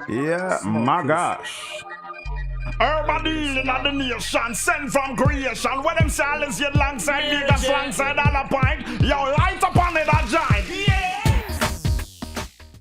Yeah, my gosh. Urban dealing of the nation, sent from creation. Where them silence yet alongside Vegas, alongside all a pint. Yo, light upon it, a giant. Yeah!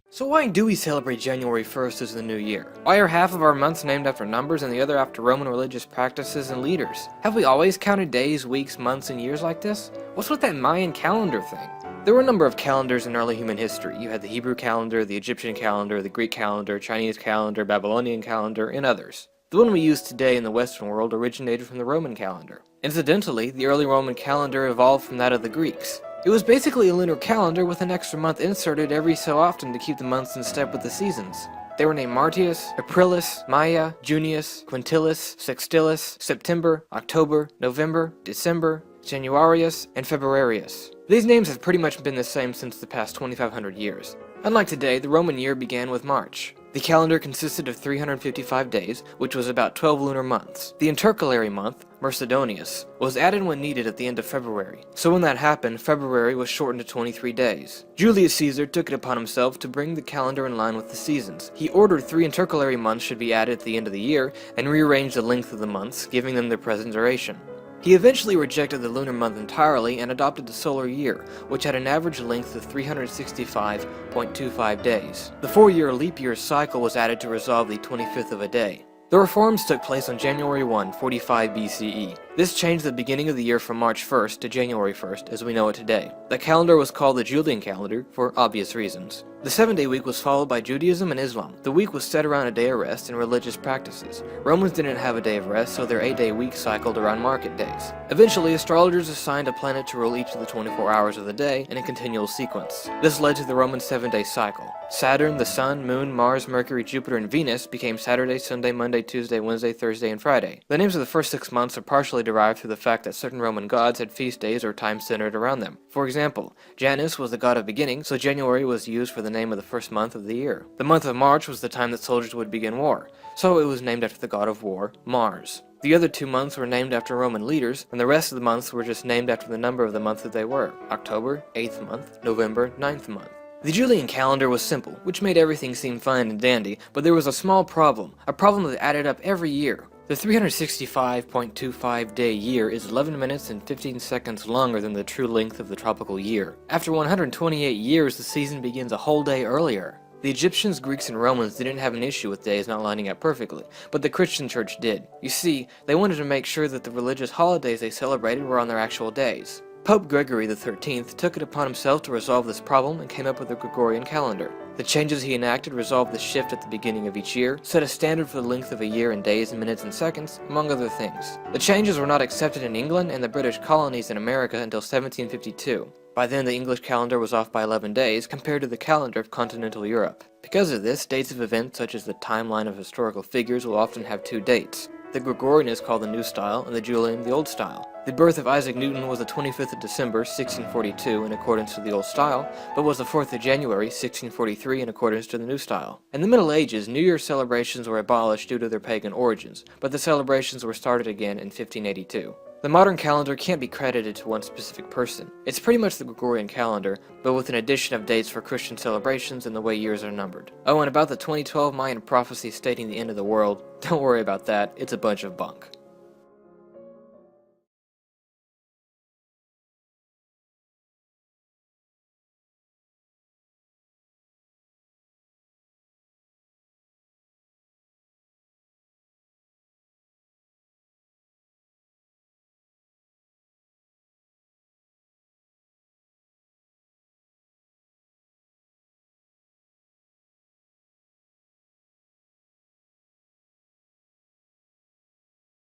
So why do we celebrate January 1st as the new year? Why are half of our months named after numbers and the other after Roman religious practices and leaders? Have we always counted days, weeks, months, and years like this? What's with that Mayan calendar thing? There were a number of calendars in early human history. You had the Hebrew calendar, the Egyptian calendar, the Greek calendar, Chinese calendar, Babylonian calendar, and others. The one we use today in the Western world originated from the Roman calendar. Incidentally, the early Roman calendar evolved from that of the Greeks. It was basically a lunar calendar with an extra month inserted every so often to keep the months in step with the seasons. They were named Martius, Aprilis, Maia, Junius, Quintilis, Sextilis, September, October, November, December, Januarius, and Februarius. These names have pretty much been the same since the past 2,500 years. Unlike today, the Roman year began with March. The calendar consisted of 355 days, which was about 12 lunar months. The intercalary month, Mercedonius, was added when needed at the end of February. So when that happened, February was shortened to 23 days. Julius Caesar took it upon himself to bring the calendar in line with the seasons. He ordered 3 intercalary months should be added at the end of the year, and rearranged the length of the months, giving them their present duration. He eventually rejected the lunar month entirely and adopted the solar year, which had an average length of 365.25 days. The 4-year leap year cycle was added to resolve the 25th of a day. The reforms took place on January 1, 45 BCE. This changed the beginning of the year from March 1st to January 1st as we know it today. The calendar was called the Julian calendar for obvious reasons. The 7-day week was followed by Judaism and Islam. The week was set around a day of rest and religious practices. Romans didn't have a day of rest, so their 8-day week cycled around market days. Eventually, astrologers assigned a planet to rule each of the 24 hours of the day in a continual sequence. This led to the Roman 7-day cycle. Saturn, the Sun, Moon, Mars, Mercury, Jupiter, and Venus became Saturday, Sunday, Monday, Tuesday, Wednesday, Thursday, and Friday. The names of the first 6 months are partially derived through the fact that certain Roman gods had feast days or times centered around them. For example, Janus was the god of beginning, so January was used for the name of the first month of the year. The month of March was the time that soldiers would begin war, so it was named after the god of war, Mars. The other 2 months were named after Roman leaders, and the rest of the months were just named after the number of the month that they were. October, 8th month, November, 9th month. The Julian calendar was simple, which made everything seem fine and dandy, but there was a small problem, a problem that added up every year. The 365.25 day year is 11 minutes and 15 seconds longer than the true length of the tropical year. After 128 years, the season begins a whole day earlier. The Egyptians, Greeks, and Romans didn't have an issue with days not lining up perfectly, but the Christian church did. You see, they wanted to make sure that the religious holidays they celebrated were on their actual days. Pope Gregory XIII took it upon himself to resolve this problem and came up with the Gregorian calendar. The changes he enacted resolved the shift at the beginning of each year, set a standard for the length of a year in days, minutes, and seconds, among other things. The changes were not accepted in England and the British colonies in America until 1752. By then, the English calendar was off by 11 days compared to the calendar of continental Europe. Because of this, dates of events such as the timeline of historical figures will often have 2 dates. The Gregorian is called the New Style, and the Julian the Old Style. The birth of Isaac Newton was the 25th of December, 1642, in accordance to the Old Style, but was the 4th of January, 1643, in accordance to the New Style. In the Middle Ages, New Year celebrations were abolished due to their pagan origins, but the celebrations were started again in 1582. The modern calendar can't be credited to one specific person. It's pretty much the Gregorian calendar, but with an addition of dates for Christian celebrations and the way years are numbered. Oh, and about the 2012 Mayan prophecy stating the end of the world, don't worry about that, it's a bunch of bunk.